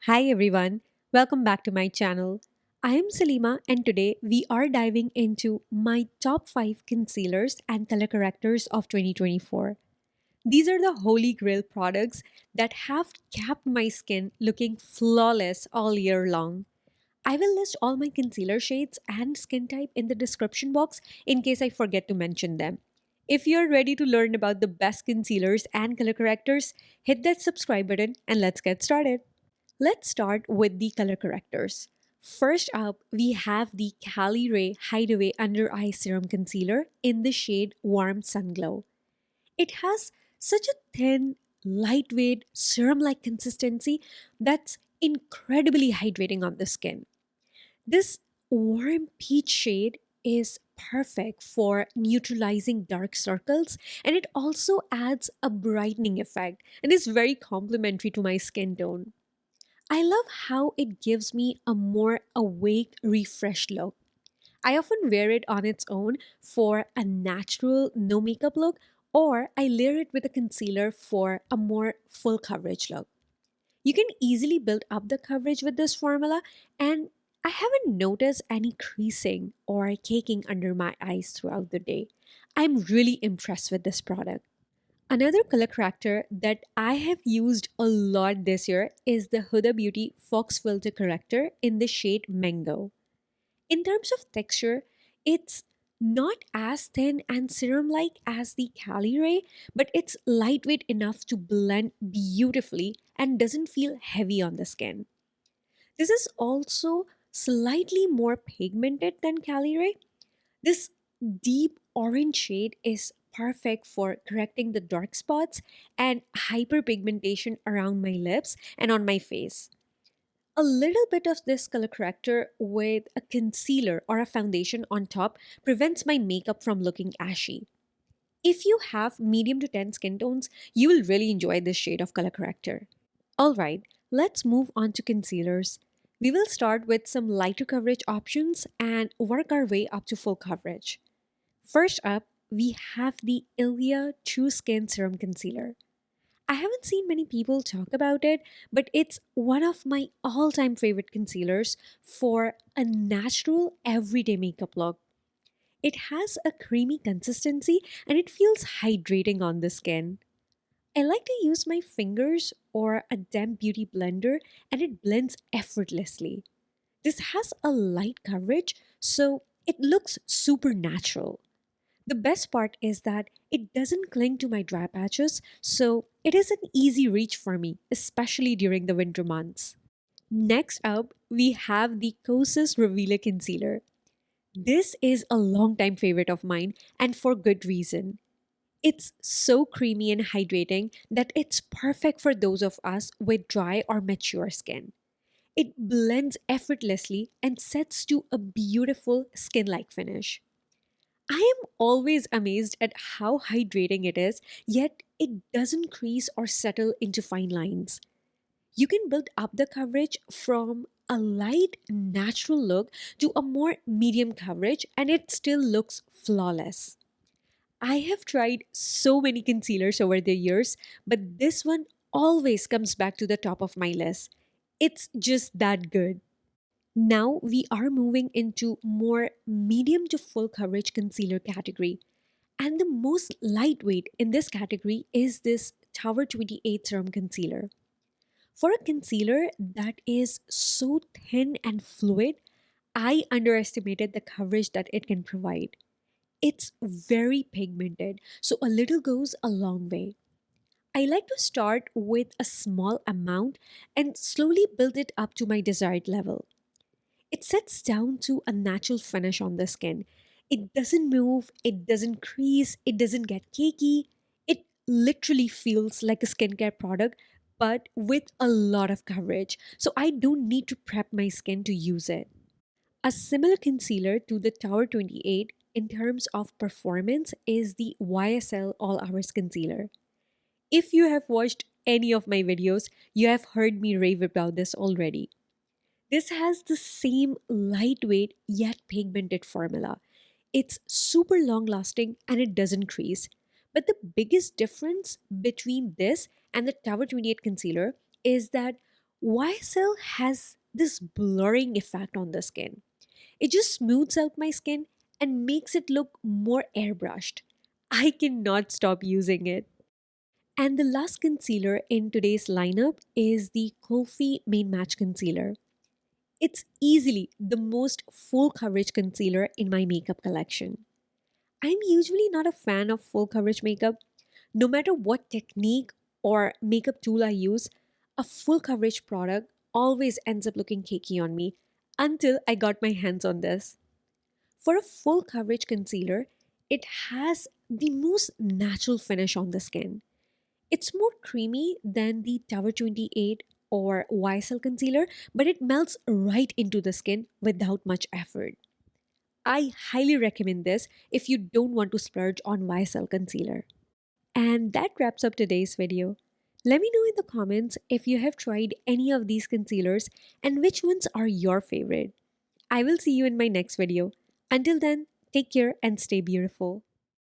Hi everyone, welcome back to my channel. I am Salima and today we are diving into my top 5 concealers and color correctors of 2024. These are the holy grail products that have kept my skin looking flawless all year long. I will list all my concealer shades and skin type in the description box in case I forget to mention them. If you're ready to learn about the best concealers and color correctors, hit that subscribe button and let's get started. Let's start with the color correctors. First up, we have the Caliray Hideaway Under Eye Serum Concealer in the shade Warm Sunglow. It has such a thin, lightweight, serum like consistency that's incredibly hydrating on the skin. This warm peach shade is perfect for neutralizing dark circles and it also adds a brightening effect and is very complementary to my skin tone. I love how it gives me a more awake, refreshed look. I often wear it on its own for a natural, no makeup look, or I layer it with a concealer for a more full coverage look. You can easily build up the coverage with this formula, and I haven't noticed any creasing or caking under my eyes throughout the day. I'm really impressed with this product. Another color corrector that I have used a lot this year is the Huda Beauty FauxFilter corrector in the shade Mango. In terms of texture, it's not as thin and serum-like as the Caliray, but it's lightweight enough to blend beautifully and doesn't feel heavy on the skin. This is also slightly more pigmented than Caliray. This deep orange shade is perfect for correcting the dark spots and hyperpigmentation around my lips and on my face. A little bit of this color corrector with a concealer or a foundation on top prevents my makeup from looking ashy. If you have medium to 10 skin tones, you will really enjoy this shade of color corrector. Alright, let's move on to concealers. We will start with some lighter coverage options and work our way up to full coverage. First up, we have the ILIA True Skin Serum Concealer. I haven't seen many people talk about it, but it's one of my all time favorite concealers for a natural everyday makeup look. It has a creamy consistency and it feels hydrating on the skin. I like to use my fingers or a damp beauty blender and it blends effortlessly. This has a light coverage, so it looks super natural. The best part is that it doesn't cling to my dry patches, so it is an easy reach for me, especially during the winter months. Next up, we have the Kosas Revealer Concealer. This is a longtime favorite of mine, and for good reason. It's so creamy and hydrating that it's perfect for those of us with dry or mature skin. It blends effortlessly and sets to a beautiful skin like finish. I am always amazed at how hydrating it is, yet it doesn't crease or settle into fine lines. You can build up the coverage from a light, natural look to a more medium coverage, and it still looks flawless. I have tried so many concealers over the years, but this one always comes back to the top of my list. It's just that good. Now we are moving into more medium to full coverage concealer category. And the most lightweight in this category is this Tower 28 Serum Concealer. For a concealer that is so thin and fluid, I underestimated the coverage that it can provide. It's very pigmented, so a little goes a long way. I like to start with a small amount and slowly build it up to my desired level. It sets down to a natural finish on the skin. It doesn't move, it doesn't crease, it doesn't get cakey. It literally feels like a skincare product, but with a lot of coverage. So I don't need to prep my skin to use it. A similar concealer to the Tower 28 in terms of performance is the YSL All Hours Concealer. If you have watched any of my videos, you have heard me rave about this already. This has the same lightweight yet pigmented formula. It's super long lasting and it doesn't crease. But the biggest difference between this and the Tower 28 concealer is that YSL has this blurring effect on the skin. It just smooths out my skin and makes it look more airbrushed. I cannot stop using it. And the last concealer in today's lineup is the Kulfi Main Match Concealer. It's easily the most full coverage concealer in my makeup collection. I'm usually not a fan of full coverage makeup. No matter what technique or makeup tool I use, a full coverage product always ends up looking cakey on me until I got my hands on this. For a full coverage concealer, it has the most natural finish on the skin. It's more creamy than the Tower 28 or YSL concealer, but it melts right into the skin without much effort. I highly recommend this if you don't want to splurge on YSL concealer. And that wraps up today's video. Let me know in the comments if you have tried any of these concealers and which ones are your favorite. I will see you in my next video. Until then, take care and stay beautiful.